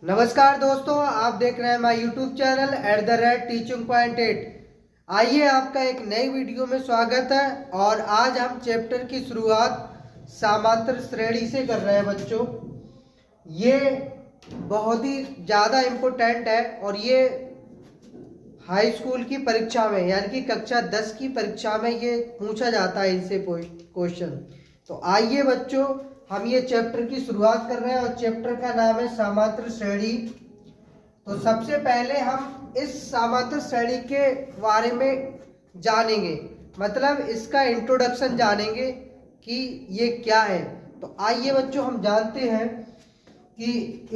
नमस्कार दोस्तों, आप देख रहे हैं माय यूट्यूब चैनल @teaching.8। आइए आपका एक नई वीडियो में स्वागत है। और आज हम चैप्टर की शुरुआत समांतर श्रेणी से कर रहे हैं बच्चों। ये बहुत ही ज़्यादा इम्पोर्टेंट है और ये हाई स्कूल की परीक्षा में यानी कि कक्षा 10 की परीक्षा में ये पूछा जाता है इनसे क्वेश्चन। तो आइए बच्चों, हम ये चैप्टर की शुरुआत कर रहे हैं और चैप्टर का नाम है समांतर श्रेणी। तो सबसे पहले हम इस समांतर श्रेणी के बारे में जानेंगे, मतलब इसका इंट्रोडक्शन जानेंगे कि ये क्या है। तो आइए बच्चों, हम जानते हैं कि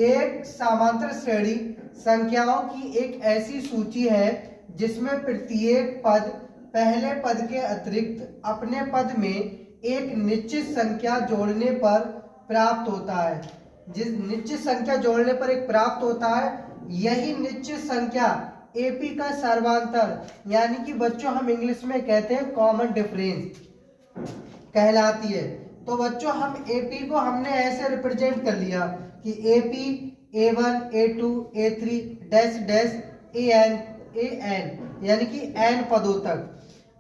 एक समांतर श्रेणी संख्याओं की एक ऐसी सूची है जिसमें प्रत्येक पद पहले पद के अतिरिक्त अपने पद में एक निश्चित संख्या जोड़ने पर प्राप्त होता है। जिस निश्चित संख्या जोड़ने पर एक प्राप्त होता है, यही निश्चित संख्या एपी का सर्वांतर यानी कि बच्चों हम इंग्लिश में कहते हैं कॉमन डिफरेंस कहलाती है। तो बच्चों हम एपी को हमने ऐसे रिप्रेजेंट कर लिया कि AP A1 A2 A3 dash dash AN यानी कि n पदों तक।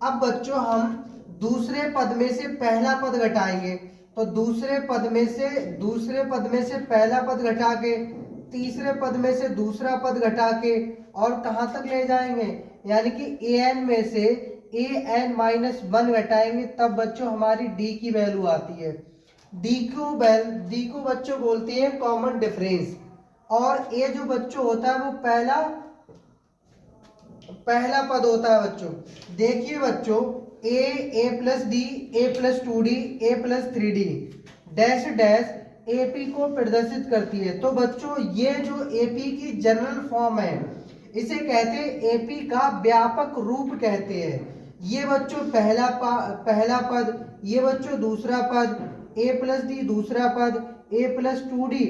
अब बच्चों हम दूसरे पद में से पहला पद घटाएंगे, तो दूसरे पद में से पहला पद घटा के तीसरे पद में से दूसरा पद घटा के और कहां तक ले जाएंगे, यानी कि an में से an-1 घटाएंगे, तब बच्चों हमारी d की वैल्यू आती है। d को बच्चों बोलते हैं कॉमन डिफरेंस। और a जो बच्चों होता है वो पहला पद होता है बच्चों। देखिए बच्चों, a plus D a plus 2d a plus 3d dash dash AP को प्रदर्शित करती है। तो बच्चों ये जो एपी की जनरल फॉर्म है इसे कहते हैं एपी का व्यापक रूप कहते हैं। ये बच्चों पहला पद, ये बच्चों दूसरा पद, a प्लस डी दूसरा पद, a प्लस 2d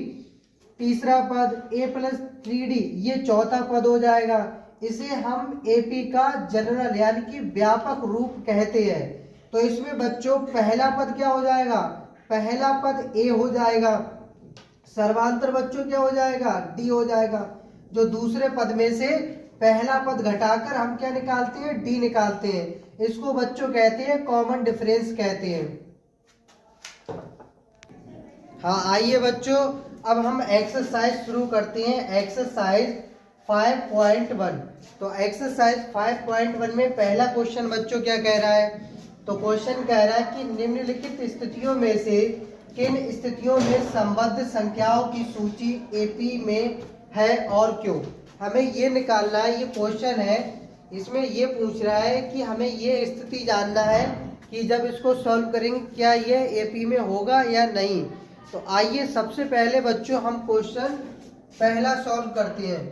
तीसरा पद, a प्लस 3d ये चौथा पद हो जाएगा। इसे हम एपी का जनरल यानी कि व्यापक रूप कहते हैं। तो इसमें बच्चों पहला पद क्या हो जाएगा, पहला पद ए हो जाएगा, सर्वांतर बच्चों क्या हो जाएगा, डी हो जाएगा। जो दूसरे पद में से पहला पद घटाकर हम क्या निकालते हैं, डी निकालते हैं। इसको बच्चों कहते हैं कॉमन डिफरेंस कहते हैं। हाँ आइए बच्चों, अब हम एक्सरसाइज शुरू करते हैं। एक्सरसाइज 5.1। तो एक्सरसाइज 5.1 में पहला क्वेश्चन बच्चों क्या कह रहा है, तो क्वेश्चन कह रहा है कि निम्नलिखित स्थितियों में से किन स्थितियों में संबद्ध संख्याओं की सूची एपी में है और क्यों। हमें ये निकालना है, ये क्वेश्चन है, इसमें ये पूछ रहा है कि हमें ये स्थिति जानना है कि जब इसको सॉल्व करेंगे क्या ये एपी में होगा या नहीं। तो आइए सबसे पहले बच्चों हम क्वेश्चन पहला सॉल्व करते हैं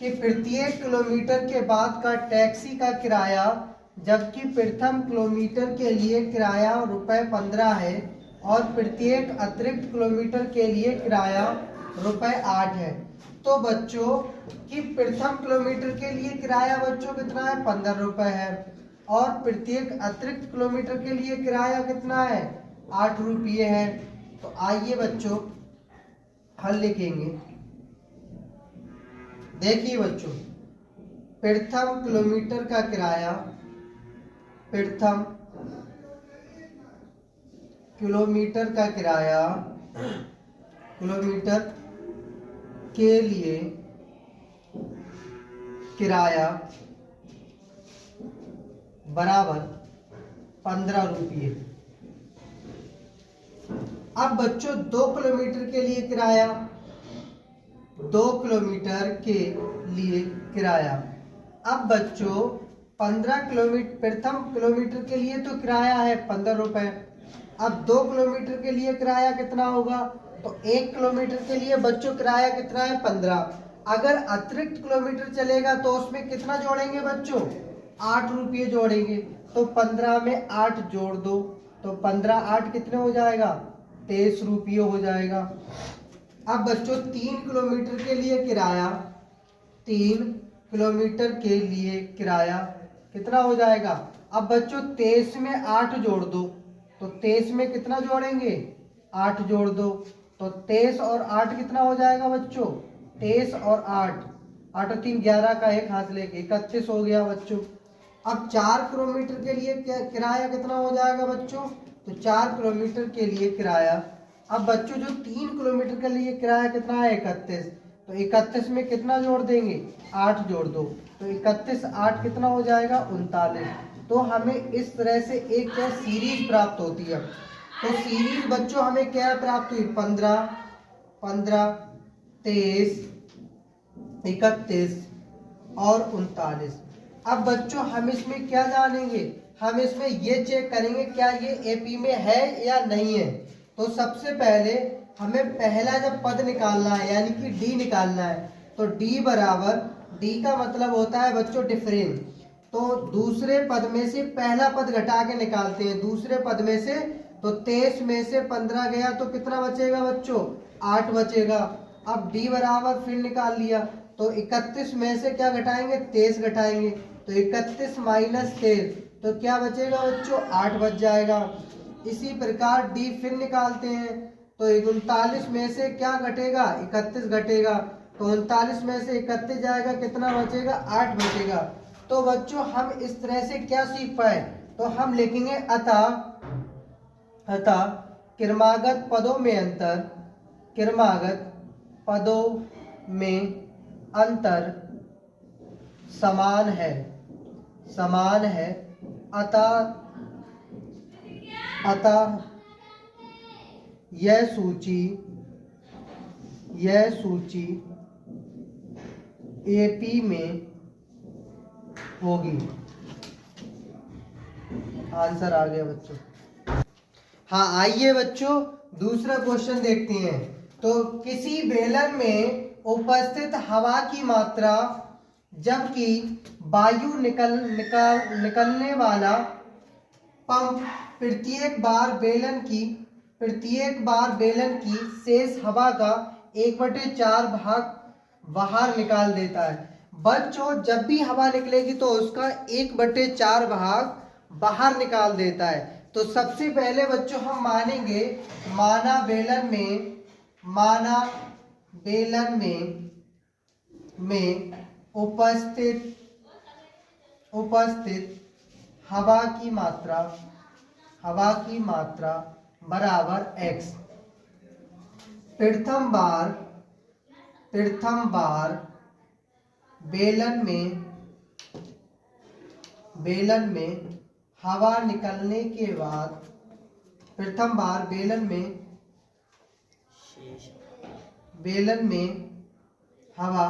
कि प्रत्येक किलोमीटर के बाद का टैक्सी का किराया जबकि प्रथम किलोमीटर के लिए किराया ₹15 है और प्रत्येक अतिरिक्त किलोमीटर के लिए किराया ₹8 है। तो बच्चों कि प्रथम किलोमीटर के लिए किराया बच्चों कितना है, ₹15 है, और प्रत्येक अतिरिक्त किलोमीटर के लिए किराया कितना है, ₹8 है। तो आइए बच्चों हल लिखेंगे। देखिए बच्चों, प्रथम किलोमीटर का किराया, प्रथम किलोमीटर का किराया किलोमीटर के लिए किराया बराबर ₹15। अब बच्चों 2 किलोमीटर के लिए किराया, 2 किलोमीटर के लिए किराया। अब बच्चों 15 किलोमीटर, प्रथम किलोमीटर के लिए तो किराया है ₹15। अब 2 किलोमीटर के लिए किराया कितना होगा, तो 1 किलोमीटर के लिए बच्चों किराया कितना है, 15। अगर अतिरिक्त किलोमीटर चलेगा तो उसमें कितना जोड़ेंगे बच्चों, ₹8 जोड़ेंगे। तो 15 में 8 जोड़ दो, तो 15 8 कितने हो जाएगा, ₹23 हो जाएगा। अब बच्चों 3 किलोमीटर के लिए किराया, 3 किलोमीटर के लिए किराया कितना हो जाएगा। अब बच्चों 23 में 8 जोड़ दो, तो 23 में कितना जोड़ेंगे, 8 जोड़ दो, तो 23 और 8 कितना हो जाएगा बच्चों, 23 और 8, 8 और 3 11 का एक हाथ लेके 31 हो गया बच्चों। अब 4 किलोमीटर के लिए किराया कितना हो जाएगा बच्चों? तो 4 किलोमीटर के लिए किराया, अब बच्चों जो 3 किलोमीटर के लिए किराया कितना है? 31। तो 31 में कितना जोड़ देंगे? 8 जोड़ दो, तो 31 8 कितना हो जाएगा? 39। तो हमें इस तरह से एक क्या सीरीज प्राप्त होती है। तो सीरीज बच्चों हमें क्या प्राप्त हुई? 15, 15, 23, 31 और 39। अब बच्चों हम इसमें क्या जानेंगे? हम इसमें ये चेक करेंगे क्या ये एपी में है या नहीं है। तो सबसे पहले हमें पहला जब पद निकालना है यानी कि डी निकालना है, तो डी बराबर, डी का मतलब होता है बच्चों डिफरेंस। तो दूसरे पद में से पहला पद घटा के निकालते हैं। दूसरे पद में से, तो 23 में से 15 गया तो कितना बचेगा बच्चों? 8 बचेगा। अब डी बराबर फिर निकाल लिया, तो 31 में से क्या घटाएंगे? 23 घटाएंगे, तो 31 माइनस 23, तो क्या बचेगा बच्चों? 8 बच जाएगा। इसी प्रकार डी फिर निकालते हैं, तो 39 में से क्या घटेगा? 31 घटेगा, तो 39 में से 31 जाएगा, कितना बचेगा? 8 बचेगा। तो बच्चों हम इस तरह से क्या सीख पाए? तो हम लिखेंगे अतः क्रमागत पदों में अंतर, क्रमागत पदों में अंतर समान है, समान है। अतः यह सूची एपी में होगी। आंसर आ गया बच्चों। हाँ आइए बच्चों दूसरा क्वेश्चन देखते हैं। तो किसी बेलन में उपस्थित हवा की मात्रा जबकि वायु निकलने वाला पंप प्रत्येक बार बेलन की शेष हवा का 1/4 भाग बाहर निकाल देता है। बच्चों जब भी हवा निकलेगी तो उसका 1/4 भाग बाहर निकाल देता है। तो सबसे पहले बच्चों हम मानेंगे, माना बेलन में उपस्थित हवा की मात्रा बराबर x। प्रथम बार बेलन में हवा निकलने के बाद, प्रथम बार बेलन में हवा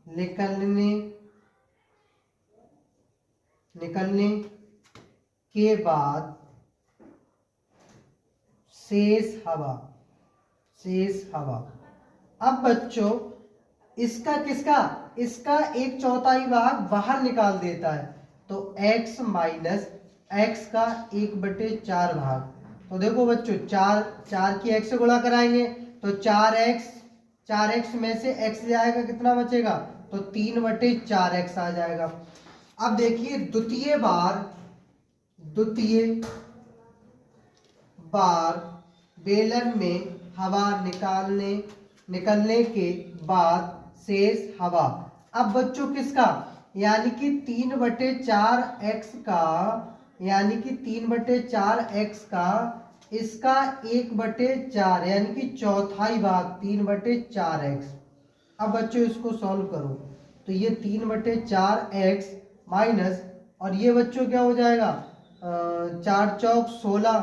निकलने के बाद शेष हवा। अब बच्चों इसका 1/4 भाग बाहर निकाल देता है, तो x माइनस x का 1/4 भाग। तो देखो बच्चों 4 की x से गुणा कराएंगे तो 4x में से x जाएगा, कितना बचेगा? तो 3/4x आ जाएगा। अब देखिए द्वितीय बार बेलन में हवा निकलने के बाद शेष हवा। अब बच्चों किसका? यानी कि 3/4x का इसका 1/4 यानी कि चौथाई भाग 3/4x। अब बच्चों इसको सॉल्व करो, तो ये 3/4x माइनस, और ये बच्चों क्या हो जाएगा? 4 चौक 16,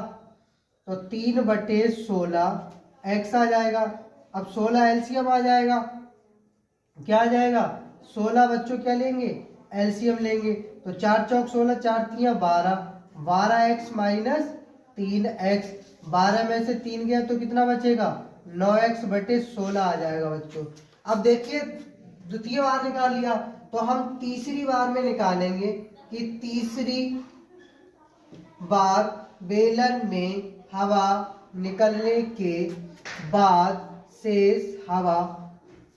तो 3/16 x आ जाएगा। अब 16 एलसीएम आ जाएगा, क्या आ जाएगा? 16 बच्चों क्या लेंगे? एलसीएम लेंगे, तो 4 चौक 16, 4 3 12, 12x माइनस 3x, 12 में से 3 गया तो कितना बचेगा? 9x/16 आ जाएगा बच्चों। अब देखिए द्वितीय बार निकाल लिया, तो हम तीसरी बार में निकालेंगे कि तीसरी बार बेलन में हवा निकलने के बाद शेष हवा,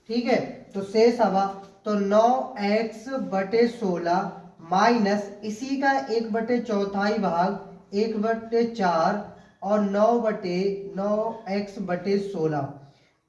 ठीक है, तो शेष हवा, तो 9x/16 माइनस इसी का 1/4 भाग 1/4 और 9/9x/16।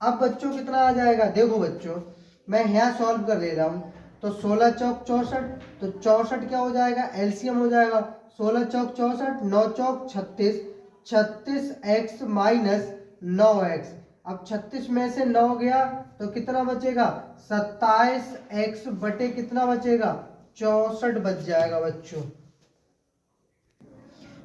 अब बच्चों कितना आ जाएगा, देखो बच्चों मैं यहाँ सॉल्व कर ले रहा हूँ। तो 16 चौक 64, तो 64 क्या हो जाएगा, एलसीएम हो जाएगा। 16 चौक 64, 9 चौक 36, 36x माइनस 9x। अब 36 में से 9 गया तो कितना बचेगा, 27x बटे कितना बचेगा, 64 बच जाएगा बच्चों।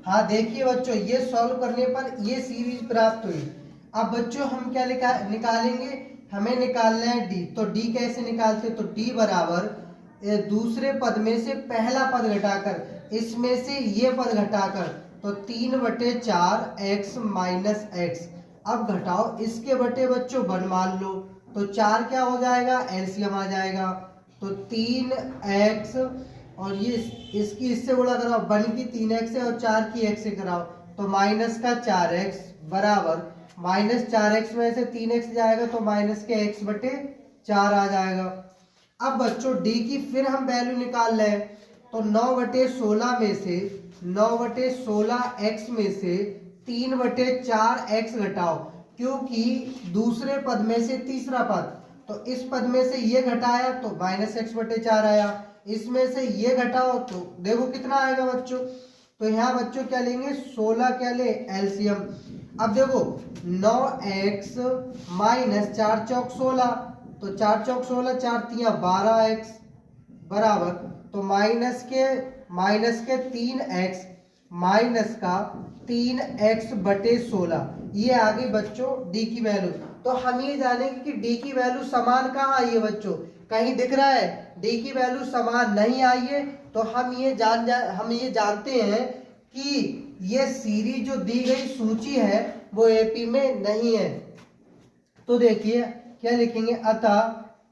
हाँ देखिए बच्चों, ये सॉल्व करने पर ये सीरीज प्राप्त हुई। अब बच्चों हम क्या निकालेंगे, हमें निकालना है डी। तो डी कैसे निकालते, तो डी बराबर दूसरे पद में से पहला पद घटाकर, इसमें से ये पद घटाकर, तो 3/4 x माइनस एक्स। अब घटाओ इसके बटे बच्चों 1 मान लो, तो 4 क्या हो जाएगा, एलसीएम आ जाएगा। तो 3x और ये इसकी इससे गुणा कराओ, 1 की 3x है और 4 की x से कराओ, तो माइनस का 4x बराबर माइनस 4x में से 3x जाएगा तो माइनस के x बटे 4 आ जाएगा। अब बच्चों d की फिर हम वैल्यू निकाल रहे हैं, तो 9/16 में से 9/16x में से 3/4x घटाओ, क्योंकि दूसरे पद में से तीसरा पद, तो इस पद में से ये घटाया तो माइनस x बटे 4 आया, इसमें से ये घटाओ तो देखो कितना आएगा बच्चों। तो यहाँ बच्चों क्या लेंगे, 16 क्या ले, एलसीएम। अब देखो 9x माइनस 4 चौक 16, तो 4 चौक 16, 4 तिया 12x बराबर, तो माइनस के 3x माइनस का 3x बटे 16, ये आ गई बच्चों डी की वैल्यू। तो हम ये जानेंगे कि डी की वैल्यू समान कहाँ आई है बच्चों, कहीं दिख रहा है डी की वैल्यू समान नहीं आई है, तो हम ये जानते हैं कि ये सीरीज जो दी गई सूची है वो एपी में नहीं है। तो देखिए क्या लिखेंगे, अतः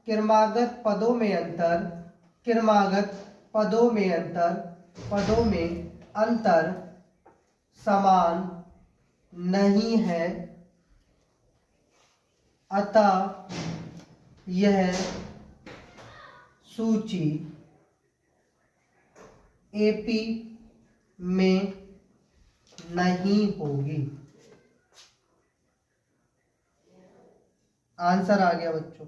क्रमागत पदों में अंतर समान नहीं है, अतः यह सूची एपी में नहीं होगी। आंसर आ गया बच्चों।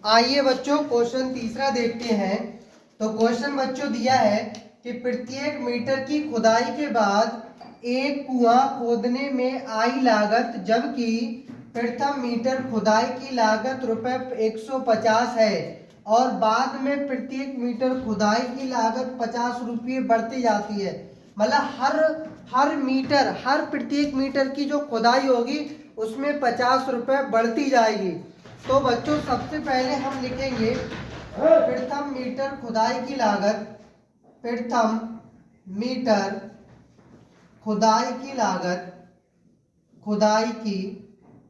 आइए बच्चों क्वेश्चन तीसरा देखते हैं। तो क्वेश्चन बच्चों दिया है कि प्रत्येक मीटर की खुदाई के बाद एक कुआं खोदने में आई लागत, जबकि प्रथम मीटर खुदाई की लागत ₹150 है और बाद में प्रत्येक मीटर खुदाई की लागत ₹50 बढ़ती जाती है। मतलब हर प्रत्येक मीटर की जो खुदाई होगी उसमें ₹50 बढ़ती जाएगी। तो बच्चों सबसे पहले हम लिखेंगे प्रथम मीटर खुदाई की लागत, प्रथम मीटर खुदाई की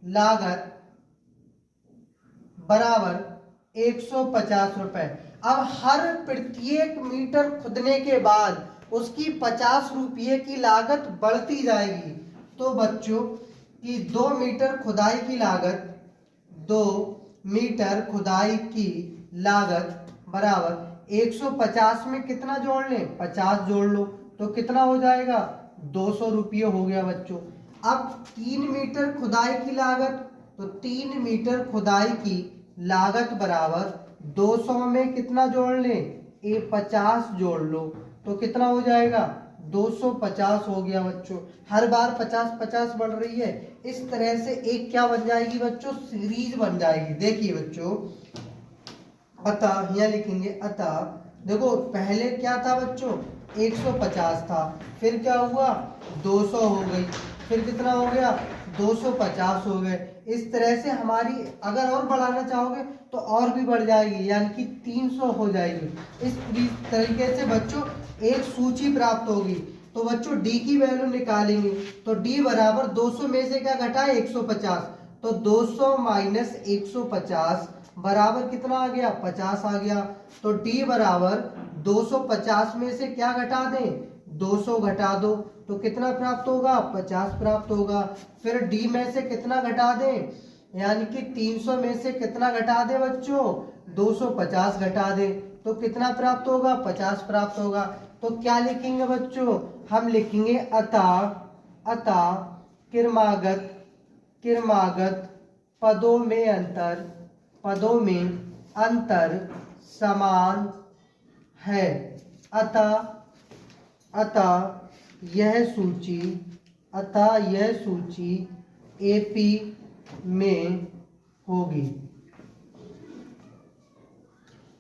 लागत बराबर ₹150। अब हर प्रत्येक मीटर खुदने के बाद उसकी ₹50 की लागत बढ़ती जाएगी। तो बच्चों कि 2 मीटर खुदाई की लागत, 2 मीटर खुदाई की लागत बराबर 150 में कितना जोड़ लें, 50 जोड़ लो, तो कितना हो जाएगा, ₹200 हो गया बच्चों। अब 3 मीटर खुदाई की लागत, तो 3 मीटर खुदाई की लागत बराबर 200 में कितना जोड़ लें, 50 जोड़ लो, तो कितना हो जाएगा, 250 हो गया बच्चों। हर बार 50-50 बढ़ रही है, इस तरह से एक क्या बन जाएगी बच्चों, सीरीज बन जाएगी। देखिए बच्चों, अतः यहाँ लिखेंगे, अतः देखो पहले क्या था बच्चों, 150 था, फिर क्या हुआ 200 हो गई, फिर कितना हो गया 250 हो गए। इस तरह से हमारी अगर और बढ़ाना चाहोगे तो और भी बढ़ जाएगी, यानी कि 300 हो जाएगी। इस तरीके से बच्चों एक सूची प्राप्त होगी। तो बच्चों d की वैल्यू निकालेंगे, तो d बराबर 200 में से क्या घटाए, 150, तो 200 माइनस 150 बराबर कितना आ गया, 50 आ गया। तो d बराबर 250 में से क्या घटा दें, 200 घटा दो, तो कितना प्राप्त होगा, 50 प्राप्त होगा। फिर d में से कितना घटा दें, यानी कि 300 में से कितना घटा दें बच्चों, 250 घटा दें, तो कितना प्राप्त होगा, 50 प्राप्त होगा। तो क्या लिखेंगे बच्चों, हम लिखेंगे अतः क्रमागत पदों में अंतर समान है। अतः यह सूची एपी में होगी।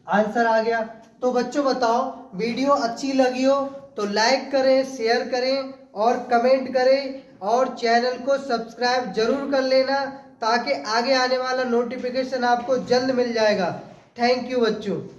आंसर आ गया। तो बच्चों बताओ, वीडियो अच्छी लगी हो तो लाइक करें, शेयर करें और कमेंट करें, और चैनल को सब्सक्राइब जरूर कर लेना ताकि आगे आने वाला नोटिफिकेशन आपको जल्द मिल जाएगा। थैंक यू बच्चों।